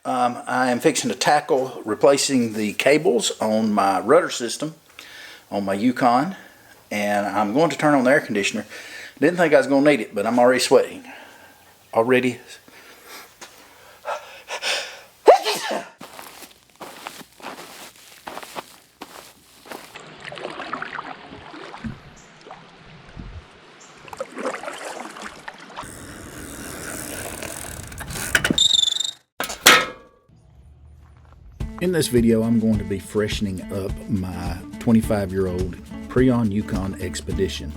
I am fixing to tackle replacing the cables on my rudder system on my Yukon, and I'm going to turn on the air conditioner. Didn't think I was going to need it, but I'm already sweating. Already. In this video, I'm going to be freshening up my 25-year-old Prijon Yukon Expedition.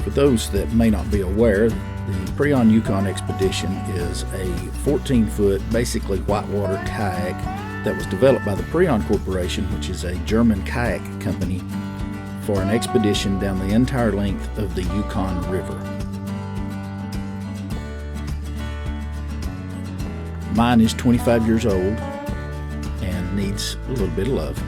For those that may not be aware, the Prijon Yukon Expedition is a 14-foot, basically whitewater kayak that was developed by the Prijon Corporation, which is a German kayak company, for an expedition down the entire length of the Yukon River. Mine is 25 years old and needs a little bit of love.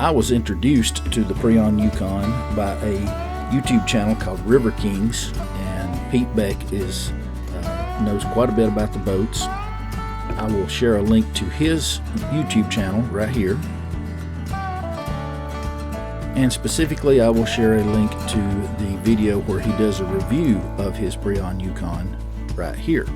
I was introduced to the Prijon Yukon by a YouTube channel called River Kings, and Pete Beck knows quite a bit about the boats. I will share a link to his YouTube channel right here, and specifically I will share a link to the video where he does a review of his Prijon Yukon right here.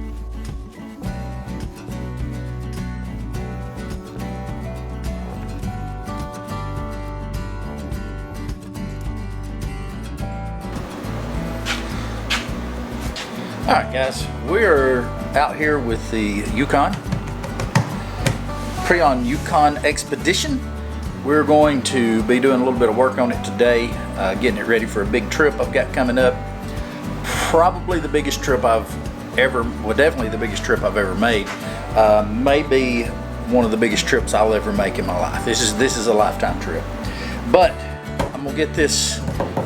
Alright guys, we're out here with the Yukon, Prijon Yukon Expedition. We're going to be doing a little bit of work on it today, getting it ready for a big trip I've got coming up. Probably the biggest trip definitely the biggest trip I've ever made. Maybe one of the biggest trips I'll ever make in my life. This is a lifetime trip. But I'm gonna get this,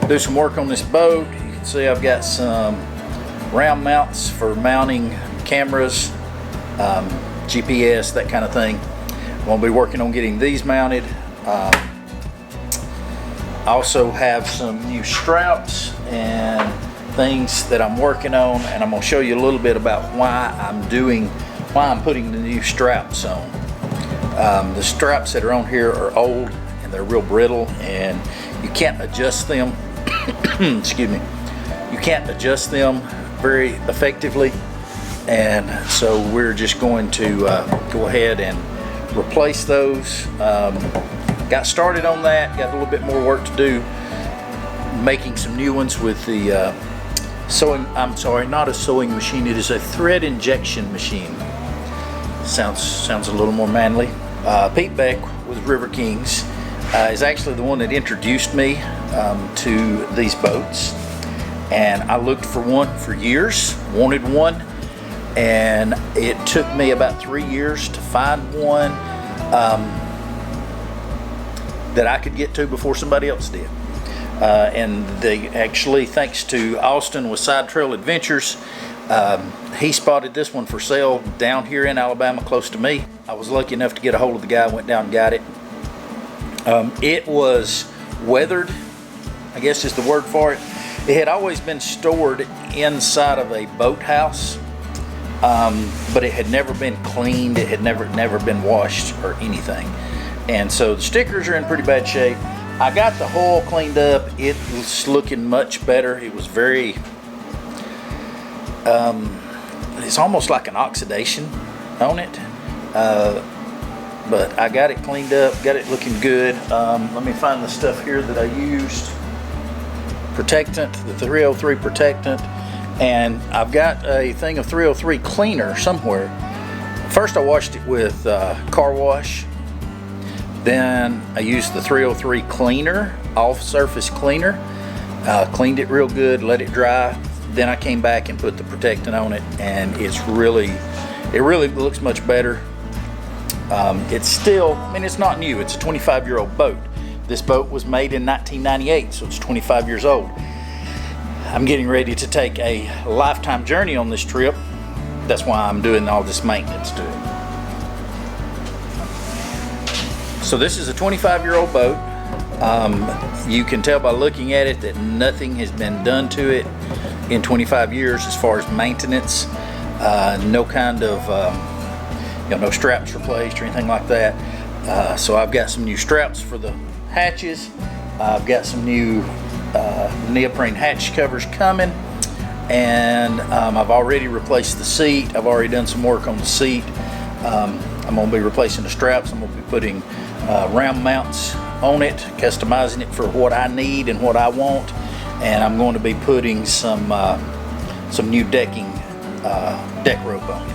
do some work on this boat. You can see I've got some round mounts for mounting cameras, GPS, that kind of thing. I'm going to be working on getting these mounted. I also have some new straps and things that I'm working on, and I'm going to show you a little bit about why I'm putting the new straps on. The straps that are on here are old and they're real brittle, and you can't adjust them. Excuse me. You can't adjust them very effectively, and so we're just going to go ahead and replace those. Got started on that, got a little bit more work to do making some new ones with the not a sewing machine, it is a thread injection machine. Sounds a little more manly. Pete Beck with River Kings is actually the one that introduced me to these boats. And I looked for one for years, wanted one, and it took me about 3 years to find one that I could get to before somebody else did. And they actually, thanks to Austin with Side Trail Adventures, he spotted this one for sale down here in Alabama, close to me. I was lucky enough to get a hold of the guy, went down and got it. It was weathered, I guess is the word for it. It had always been stored inside of a boathouse, but it had never been cleaned. It had never been washed or anything. And so the stickers are in pretty bad shape. I got the hull cleaned up. It was looking much better. It was very, it's almost like an oxidation on it. But I got it cleaned up, got it looking good. Let me find the stuff here that I used. Protectant, the 303 protectant, and I've got a thing of 303 cleaner somewhere. First I washed it with car wash, then I used the 303 cleaner, off surface cleaner, cleaned it real good, let it dry, then I came back and put the protectant on it, and it really looks much better. It's still, I mean, it's not new, it's a 25-year-old boat. This boat was made in 1998, so it's 25 years old. I'm getting ready to take a lifetime journey on this trip, that's why I'm doing all this maintenance to it. So this is a 25-year-old boat. You can tell by looking at it that nothing has been done to it in 25 years as far as maintenance. No kind of no straps replaced or anything like that. So I've got some new straps for the hatches. I've got some new neoprene hatch covers coming, and I've already replaced the seat. I've already done some work on the seat. I'm going to be replacing the straps. I'm going to be putting ram mounts on it, customizing it for what I need and what I want, and I'm going to be putting some new decking, deck rope on it.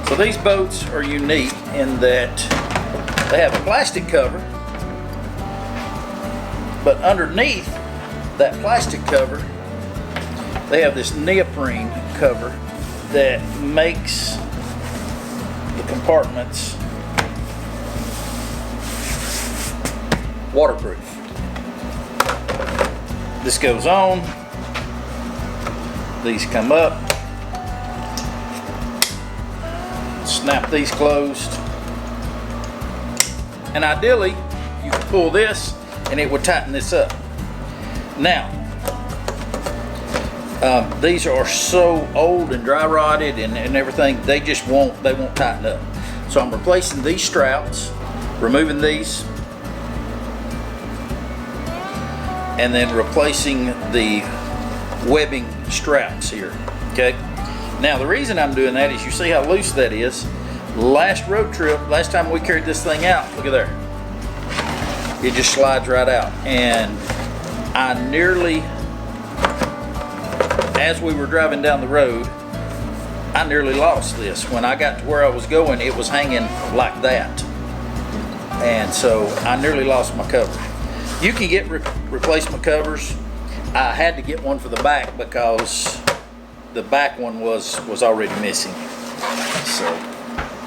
So these boats are unique in that they have a plastic cover, but underneath that plastic cover they have this neoprene cover that makes the compartments waterproof. This goes on, these come up, snap these closed, and ideally you could pull this and it would tighten this up. Now these are so old and dry rotted and everything, they won't tighten up. So I'm replacing these straps, removing these, and then replacing the webbing straps here. Okay. Now the reason I'm doing that is you see how loose that is. Last road trip, last time we carried this thing out, look at there. It just slides right out. And I nearly, as we were driving down the road, I nearly lost this. When I got to where I was going, it was hanging like that. And so I nearly lost my cover. You can get replacement covers. I had to get one for the back because the back one was already missing.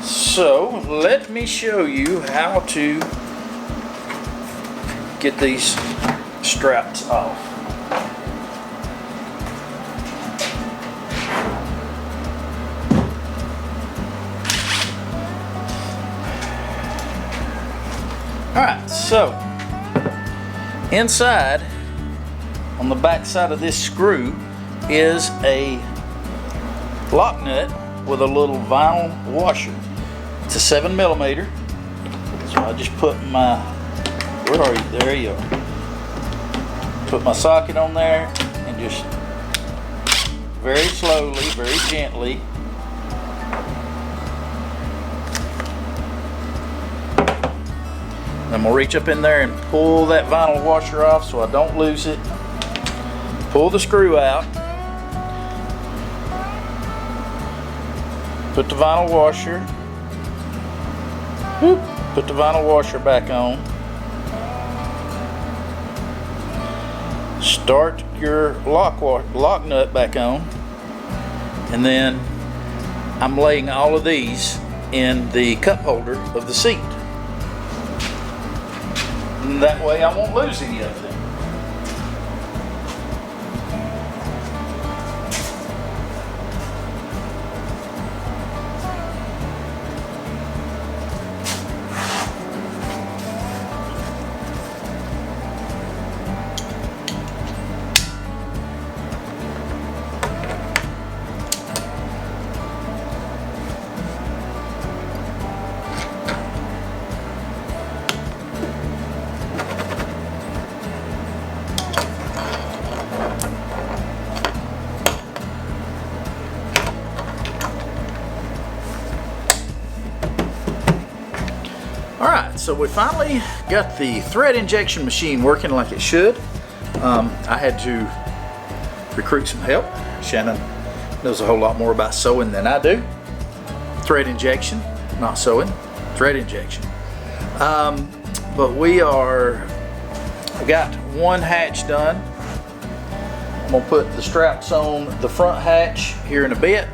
So let me show you how to get these straps off. Alright, so inside on the back side of this screw is a lock nut with a little vinyl washer. It's a 7mm. So I just put my, where are you? There you are. Put my socket on there and just very slowly, very gently I'm gonna reach up in there and pull that vinyl washer off so I don't lose it. Pull the screw out. Put the vinyl washer. Whoop, put the vinyl washer back on. Start your lock nut back on. And then I'm laying all of these in the cup holder of the seat. And that way I won't lose any of them. Alright, so we finally got the thread injection machine working like it should. I had to recruit some help. Shannon knows a whole lot more about sewing than I do. Thread injection, not sewing, thread injection. But we got one hatch done. I'm gonna put the straps on the front hatch here in a bit.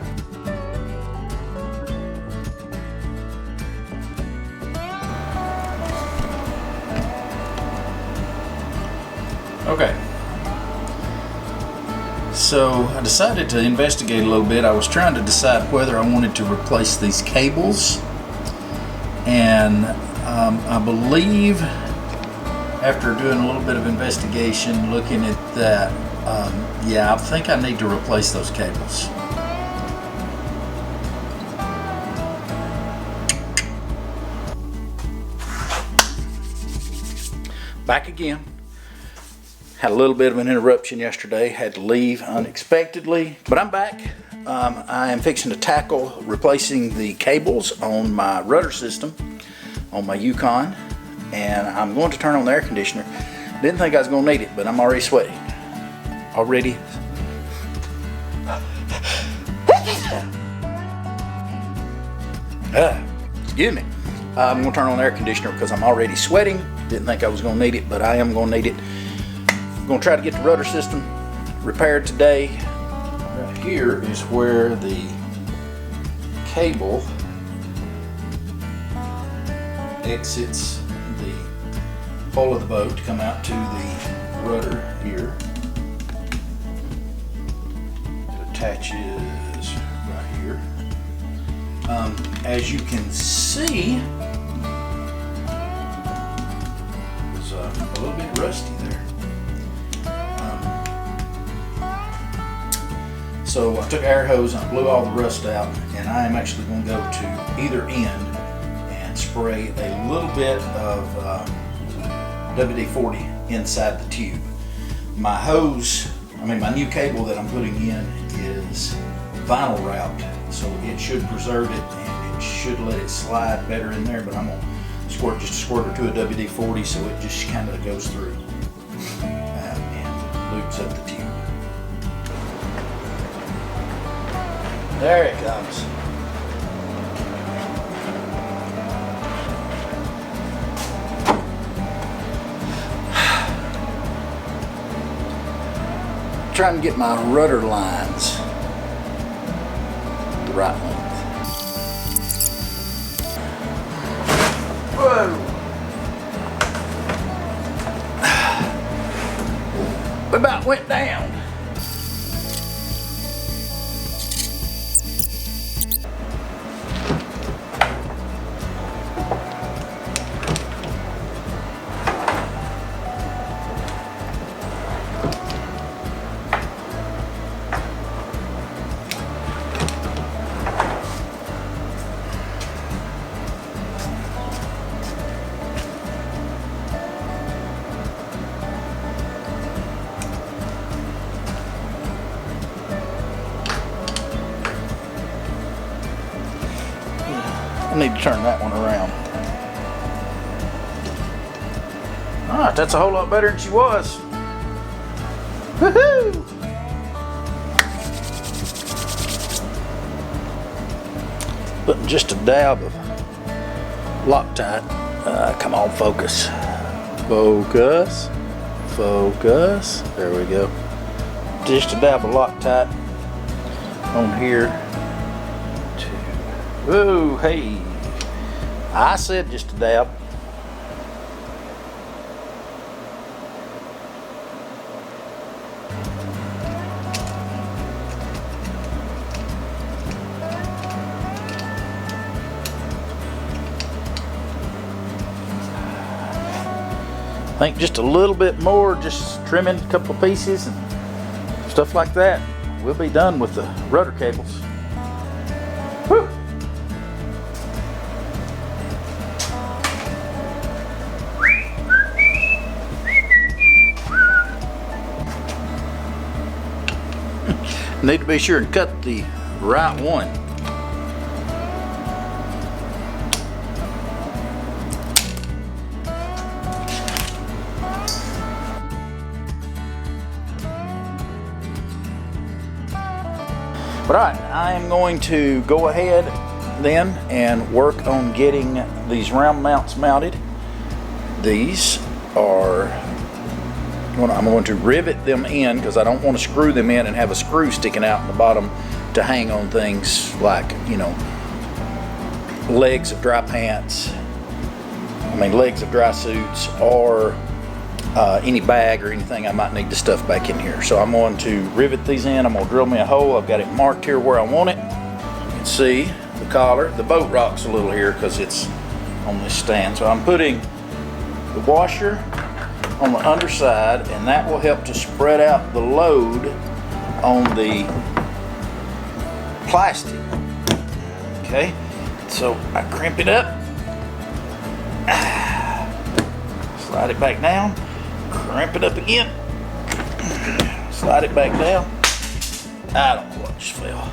Okay, So I decided to investigate a little bit. I was trying to decide whether I wanted to replace these cables, and I believe after doing a little bit of investigation, looking at that, yeah, I think I need to replace those cables. Back again. Had a little bit of an interruption yesterday, had to leave unexpectedly, but I'm back. I am fixing to tackle replacing the cables on my rudder system on my Yukon, and I'm going to turn on the air conditioner. Didn't think I was going to need it, but I'm already sweating. Already. Excuse me. I'm going to turn on the air conditioner because I'm already sweating. Didn't think I was going to need it, but I am going to need it. I'm going to try to get the rudder system repaired today. Right here is where the cable exits the hull of the boat to come out to the rudder here. It attaches right here. As you can see, it's a little bit rusty there. So I took an air hose and I blew all the rust out, and I am actually going to go to either end and spray a little bit of WD-40 inside the tube. My hose, my new cable that I'm putting in is vinyl wrapped, so it should preserve it and it should let it slide better in there, but I'm going to squirt just a squirt or two of WD-40 so it just kind of goes through and lubes up the tube. There it comes. Trying to get my rudder lines the right length. Whoa! We about went down. I need to turn that one around. Alright, that's a whole lot better than she was. Woohoo! Putting just a dab of Loctite. Come on, focus. Focus. Focus. There we go. Just a dab of Loctite on here. Whoa, hey. I said just a dab. I think just a little bit more, just trimming a couple of pieces and stuff like that. We'll be done with the rudder cables. Whew. Need to be sure and cut the right one. But alright, I am going to go ahead then and work on getting these round mounts mounted. These are, I'm going to rivet them in because I don't want to screw them in and have a screw sticking out in the bottom to hang on things like, legs of dry pants, legs of dry suits, or any bag or anything I might need to stuff back in here. So I'm going to rivet these in. I'm going to drill me a hole. I've got it marked here where I want it. You can see the collar. The boat rocks a little here because it's on this stand. So I'm putting the washer on the underside, and that will help to spread out the load on the plastic. Okay, so I crimp it up, slide it back down, crimp it up again, slide it back down. I don't know what just fell.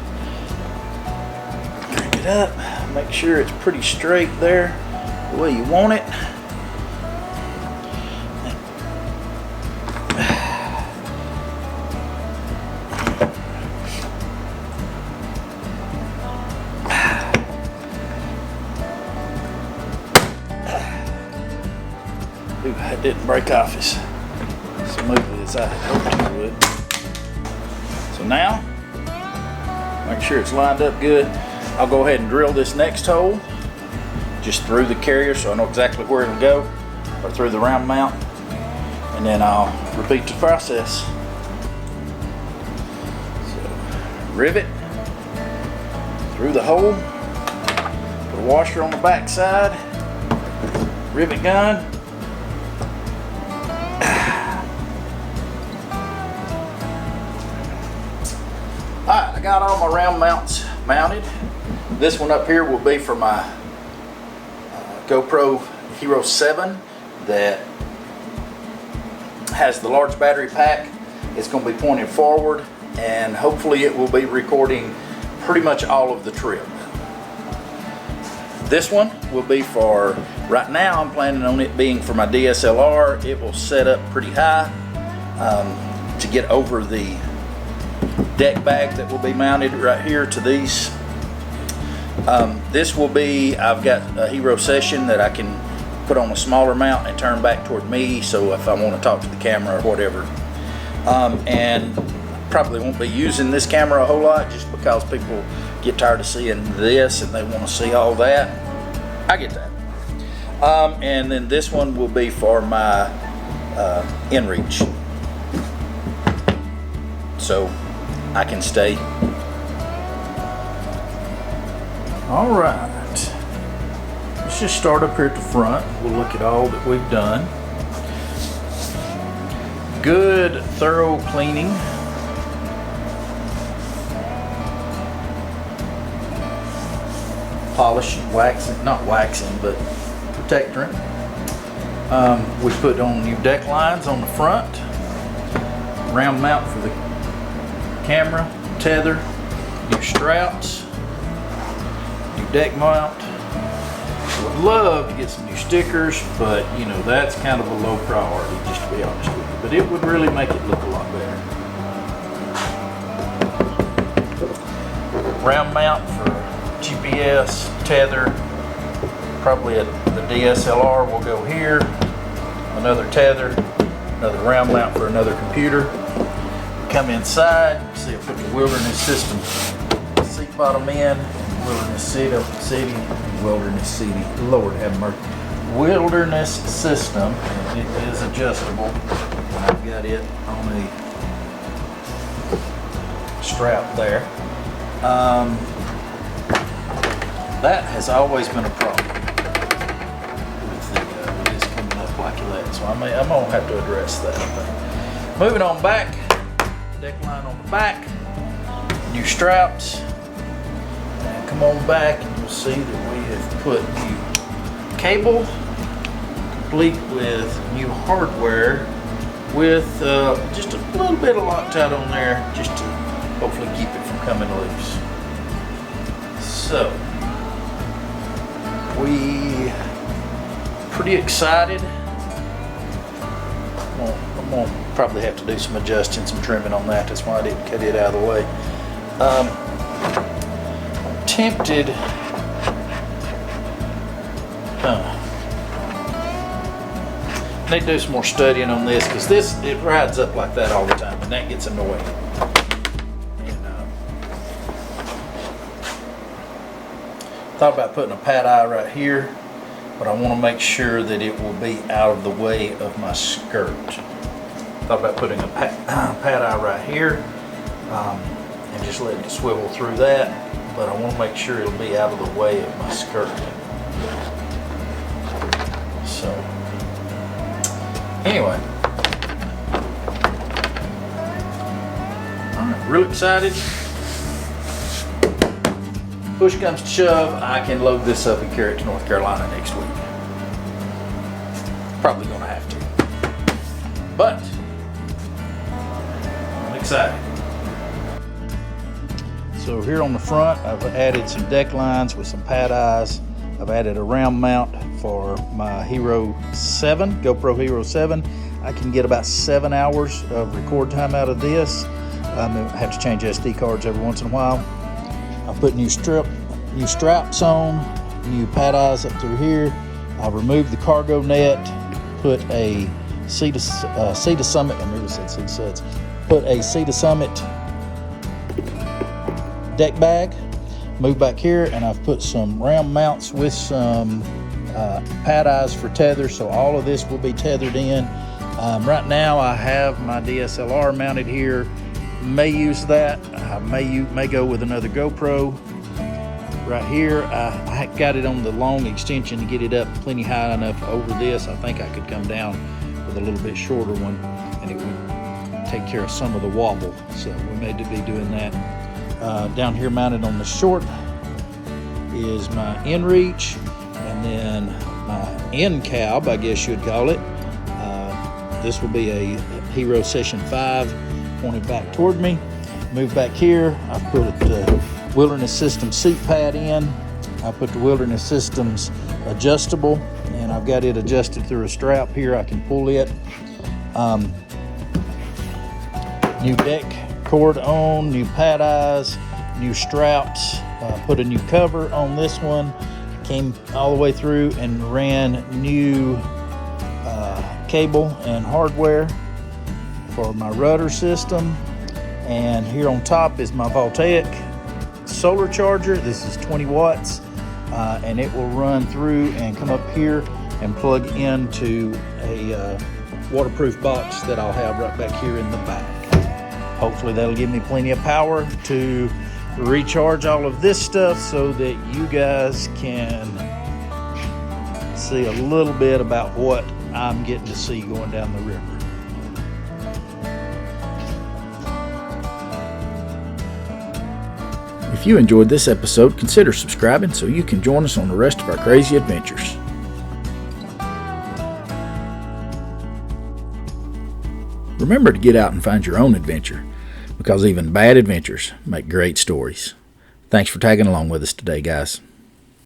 Crimp it up, make sure it's pretty straight there, the way you want it. It didn't break off as smoothly as I had hoped it would. So now, make sure it's lined up good. I'll go ahead and drill this next hole just through the carrier so I know exactly where it'll go, or through the round mount, and then I'll repeat the process. So, rivet through the hole, put a washer on the back side, rivet gun. Alright, I got all my round mounts mounted. This one up here will be for my GoPro Hero 7 that has the large battery pack. It's going to be pointed forward, and hopefully it will be recording pretty much all of the trip. This one will be for, right now I'm planning on it being for my DSLR. It will set up pretty high to get over the deck bag that will be mounted right here to these. This will be, I've got a Hero Session that I can put on a smaller mount and turn back toward me, so if I want to talk to the camera or whatever. And probably won't be using this camera a whole lot just because people get tired of seeing this and they want to see all that. I get that. And then this one will be for my inReach, so I can stay. All right, let's just start up here at the front. We'll look at all that we've done. Good thorough cleaning. Polishing, waxing, not waxing, but protectorant. We put on new deck lines on the front, round mount for the camera, tether, new straps, new deck mount. Would love to get some new stickers, but you know, that's kind of a low priority, just to be honest with you. But it would really make it look a lot better. Round mount for GPS, tether, probably the DSLR will go here, another tether, another round mount for another computer. Come inside, see I put the Wilderness System seat bottom in, Wilderness City, Lord have mercy. Wilderness System, and it is adjustable. I've got it on a strap there. That has always been a problem with this coming up like that, so I'm gonna have to address that. But moving on back, deck line on the back, new straps, and come on back and you'll see that we have put new cable, complete with new hardware, with just a little bit of Loctite on there, just to hopefully keep it from coming loose. So we pretty excited. I'm gonna probably have to do some adjusting, some trimming on that. That's why I didn't cut it out of the way. I'm tempted. Need to do some more studying on this, because it rides up like that all the time, and that gets annoying. And thought about putting a pad eye right here but I want to make sure that it will be out of the way of my skirt. Thought about putting a pad eye right here and just letting it swivel through that, but I want to make sure it'll be out of the way of my skirt. So anyway, all right, real excited. Push comes to shove, I can load this up and carry it to North Carolina next week. Probably gonna have to, but I'm excited. So here on the front, I've added some deck lines with some pad eyes. I've added a round mount for my Hero 7, GoPro Hero 7. I can get about 7 hours of record time out of this. I have to change SD cards every once in a while. I put new straps on, new pad eyes up through here. I removed the cargo net, put a Sea to Summit, I never said Sea to Suds, put a Sea to Summit deck bag, moved back here, and I've put some round mounts with some pad eyes for tether, so all of this will be tethered in. Right now I have my DSLR mounted here. May use that. I may go with another GoPro. Right here, I got it on the long extension to get it up plenty high enough over this. I think I could come down with a little bit shorter one, and it would take care of some of the wobble. So we may be doing that. Down here, mounted on the short, is my inReach, and then my end cab, I guess you'd call it. This will be a Hero Session 5. Pointed back toward me. Move back here. I put the Wilderness Systems seat pad in. I put the Wilderness Systems adjustable, and I've got it adjusted through a strap here. I can pull it. New deck cord on, new pad eyes, new straps. Put a new cover on this one. Came all the way through and ran new cable and hardware for my rudder system. And here on top is my voltaic solar charger. This is 20 watts, and it will run through and come up here and plug into a waterproof box that I'll have right back here in the back. Hopefully that'll give me plenty of power to recharge all of this stuff so that you guys can see a little bit about what I'm getting to see going down the river. If you enjoyed this episode, consider subscribing so you can join us on the rest of our crazy adventures. Remember to get out and find your own adventure, because even bad adventures make great stories. Thanks for tagging along with us today, guys.